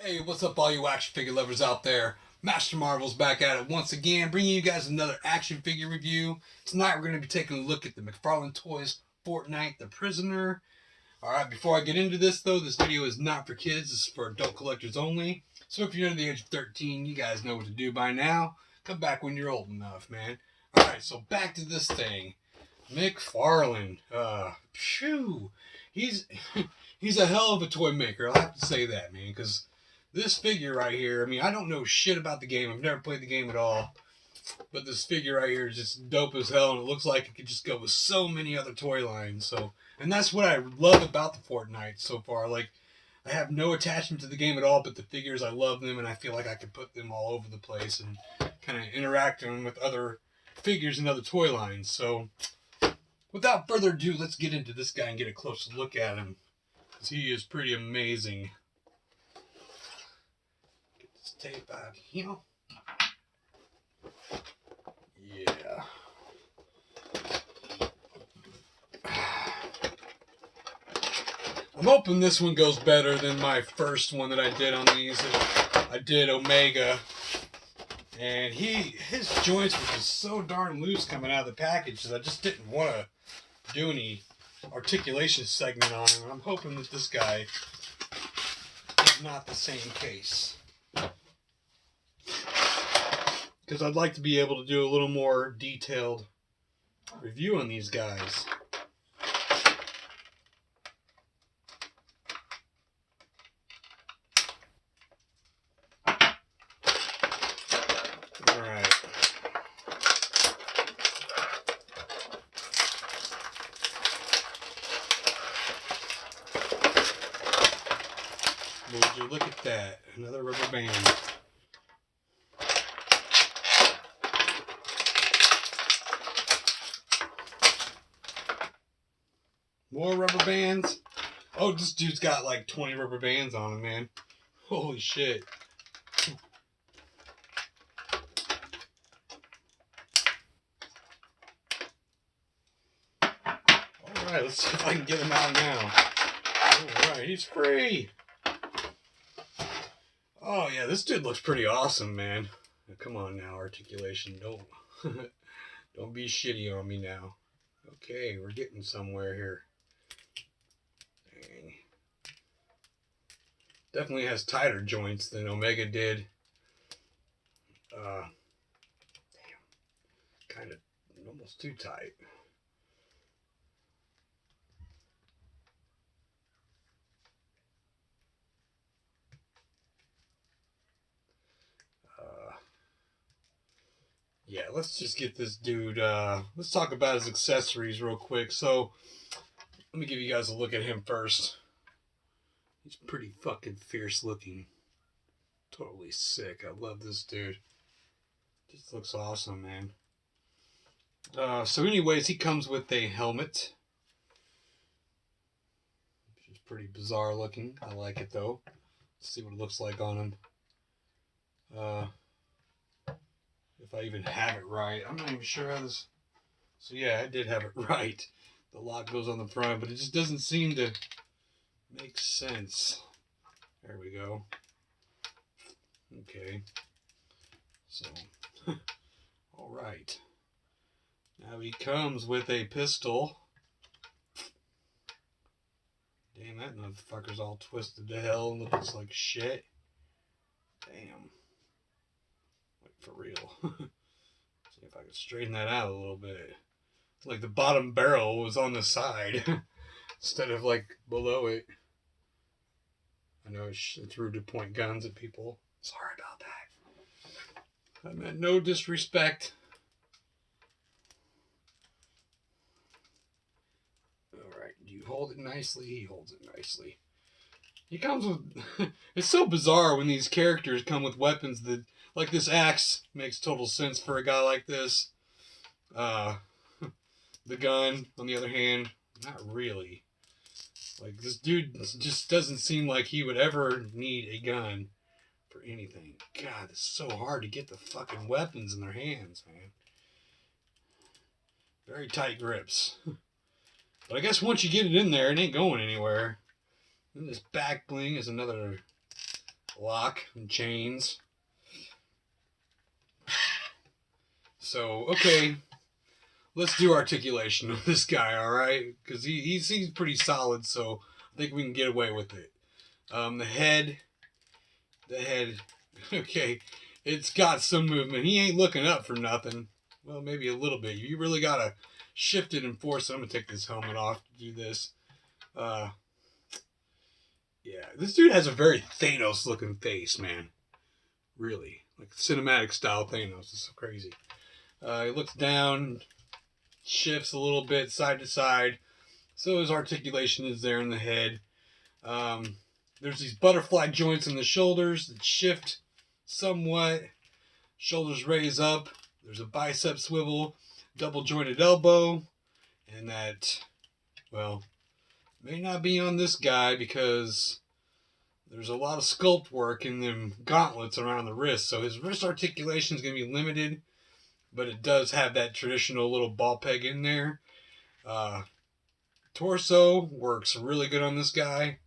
Hey, what's up all you action figure lovers out there? Master Marvel's back at it once again, bringing you guys another action figure review. Tonight we're going to be taking a look at the McFarlane Toys Fortnite The Prisoner. Alright, before I get into this though, this video is not for kids, this is for adult collectors only. So if you're under the age of 13, you guys know what to do by now. Come back when you're old enough, man. Alright, so back to this thing. McFarlane. Phew. He's a hell of a toy maker, I'll have to say that, man, because this figure right here, I mean, I don't know shit about the game. I've never played the game at all. But this figure right here is just dope as hell, and it looks like it could just go with so many other toy lines. And that's what I love about the Fortnite so far. Like, I have no attachment to the game at all, but the figures, I love them, and I feel like I could put them all over the place and kind of interact them with other figures and other toy lines. So, without further ado, let's get into this guy and get a closer look at him, because he is pretty amazing. Tape out here. Yeah. I'm hoping this one goes better than my first one that I did on these. I did Omega, and his joints were just so darn loose coming out of the package that I just didn't want to do any articulation segment on him. And I'm hoping that this guy is not the same case, because I'd like to be able to do a little more detailed review on these guys. Alright. Would you look at that? Another rubber band. More rubber bands. Oh, this dude's got like 20 rubber bands on him, man. Holy shit. Alright, let's see if I can get him out now. Alright, he's free. Oh yeah, this dude looks pretty awesome, man. Now, come on now, articulation. Don't be shitty on me now. Okay, we're getting somewhere here. Dang. Definitely has tighter joints than Omega did. Damn. Kind of almost too tight. Yeah, let's just get this dude, let's talk about his accessories real quick. So, let me give you guys a look at him first. He's pretty fucking fierce looking. Totally sick. I love this dude. Just looks awesome, man. So anyways, he comes with a helmet, which is pretty bizarre looking. I like it though. Let's see what it looks like on him. If I even have it right. I'm not even sure how this... So yeah, I did have it right. The lock goes on the front, but it just doesn't seem to make sense. There we go. Okay. So, alright. Now he comes with a pistol. Damn, that motherfucker's all twisted to hell and looks like shit. Damn. For real. See if I can straighten that out a little bit. It's like the bottom barrel was on the side instead of like below it. I know it's rude to point guns at people. Sorry about that. I meant no disrespect. Alright, you hold it nicely. He holds it nicely. He comes with... It's so bizarre when these characters come with weapons that... Like this axe makes total sense for a guy like this. The gun, on the other hand, not really. Like, this dude just doesn't seem like he would ever need a gun for anything. God, it's so hard to get the fucking weapons in their hands, man. Very tight grips. But I guess once you get it in there, it ain't going anywhere. And this back bling is another lock and chains. So, okay, let's do articulation on this guy, all right? Because he seems pretty solid, so I think we can get away with it. The head, okay, it's got some movement. He ain't looking up for nothing. Well, maybe a little bit. You really got to shift it and force it. I'm going to take this helmet off to do this. Yeah, this dude has a very Thanos-looking face, man. Really. Like cinematic style Thanos. It's so crazy. He looks down, shifts a little bit side to side. So his articulation is there in the head. There's these butterfly joints in the shoulders that shift somewhat. Shoulders raise up. There's a bicep swivel, double jointed elbow. And that, well, may not be on this guy because there's a lot of sculpt work in them gauntlets around the wrist. So his wrist articulation is going to be limited, but it does have that traditional little ball peg in there. Torso works really good on this guy.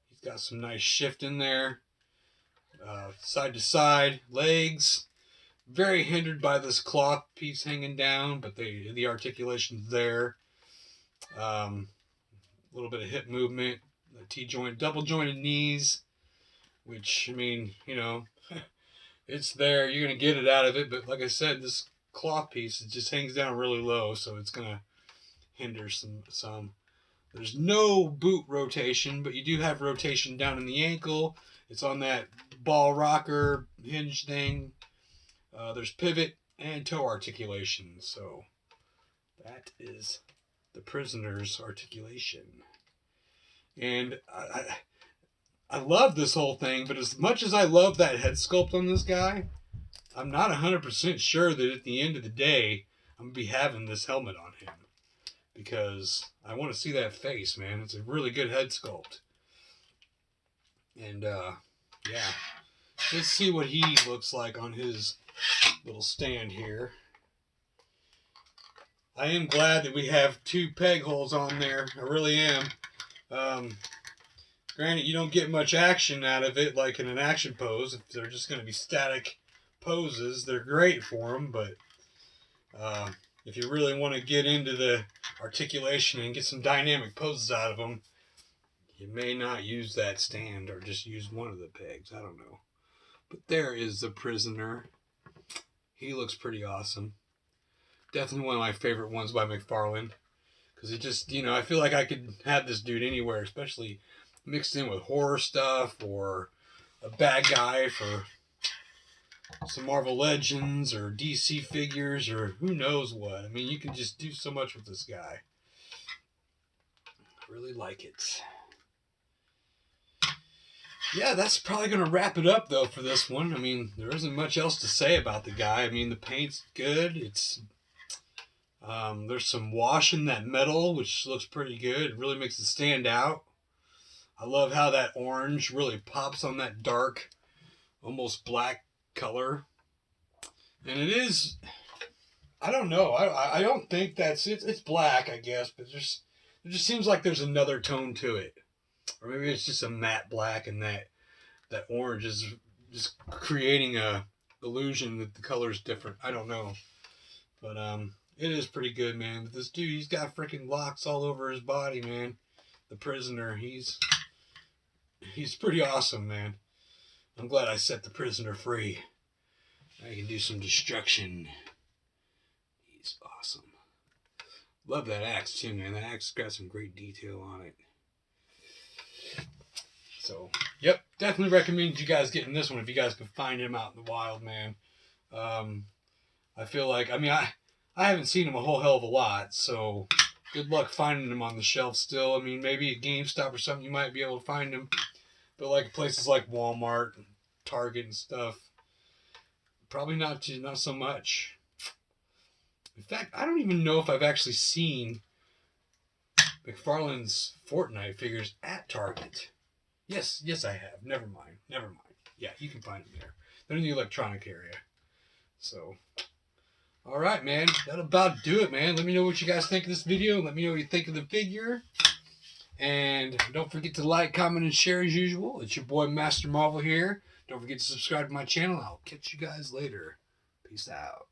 He's got some nice shift in there. Side to side, legs, very hindered by this cloth piece hanging down, but the articulation's there. A little bit of hip movement, the T-joint, double jointed knees, which, I mean, you know, it's there. You're going to get it out of it, but like I said, this cloth piece, it just hangs down really low, so it's going to hinder some. There's no boot rotation, but you do have rotation down in the ankle. It's on that ball rocker hinge thing. There's pivot and toe articulation. So that is the prisoner's articulation. And I love this whole thing, but as much as I love that head sculpt on this guy, I'm not 100% sure that at the end of the day, I'm going to be having this helmet on him. Because I want to see that face, man. It's a really good head sculpt. And, yeah. Let's see what he looks like on his little stand here. I am glad that we have 2 peg holes on there. I really am. Granted, you don't get much action out of it like in an action pose. If they're just going to be static poses, they're great for them. But if you really want to get into the articulation and get some dynamic poses out of them, you may not use that stand or just use one of the pegs. I don't know. But there is the prisoner. He looks pretty awesome. Definitely one of my favorite ones by McFarlane. Because it just, you know, I feel like I could have this dude anywhere, especially mixed in with horror stuff or a bad guy for some Marvel Legends or DC figures or who knows what. I mean, you can just do so much with this guy. I really like it. Yeah, that's probably going to wrap it up, though, for this one. I mean, there isn't much else to say about the guy. I mean, the paint's good. It's there's some wash in that metal, which looks pretty good. It really makes it stand out. I love how that orange really pops on that dark, almost black color. And it is, I don't know. I don't think that's it. It's black, I guess, but it just seems like there's another tone to it. Or maybe it's just a matte black and that orange is just creating a illusion that the color is different. I don't know. But it is pretty good, man. But this dude, he's got freaking locks all over his body, man. The prisoner, he's pretty awesome, man. I'm glad I set the prisoner free. I can do some destruction. He's awesome. Love that axe too, man. That axe got some great detail on it. So, yep, definitely recommend you guys getting this one if you guys can find him out in the wild, man. I feel like, I mean, I haven't seen him a whole hell of a lot, so good luck finding him on the shelf still. I mean, maybe at GameStop or something you might be able to find him. But like places like Walmart and Target and stuff, probably not so much. In fact, I don't even know if I've actually seen McFarlane's Fortnite figures at Target. Yes, I have. Never mind. Yeah, you can find them there. They're in the electronic area. So, all right, man. That'll about do it, man. Let me know what you guys think of this video. Let me know what you think of the figure. And don't forget to like, comment, and share as usual. It's your boy Master Marvel here. Don't forget to subscribe to my channel. I'll catch you guys later. Peace out.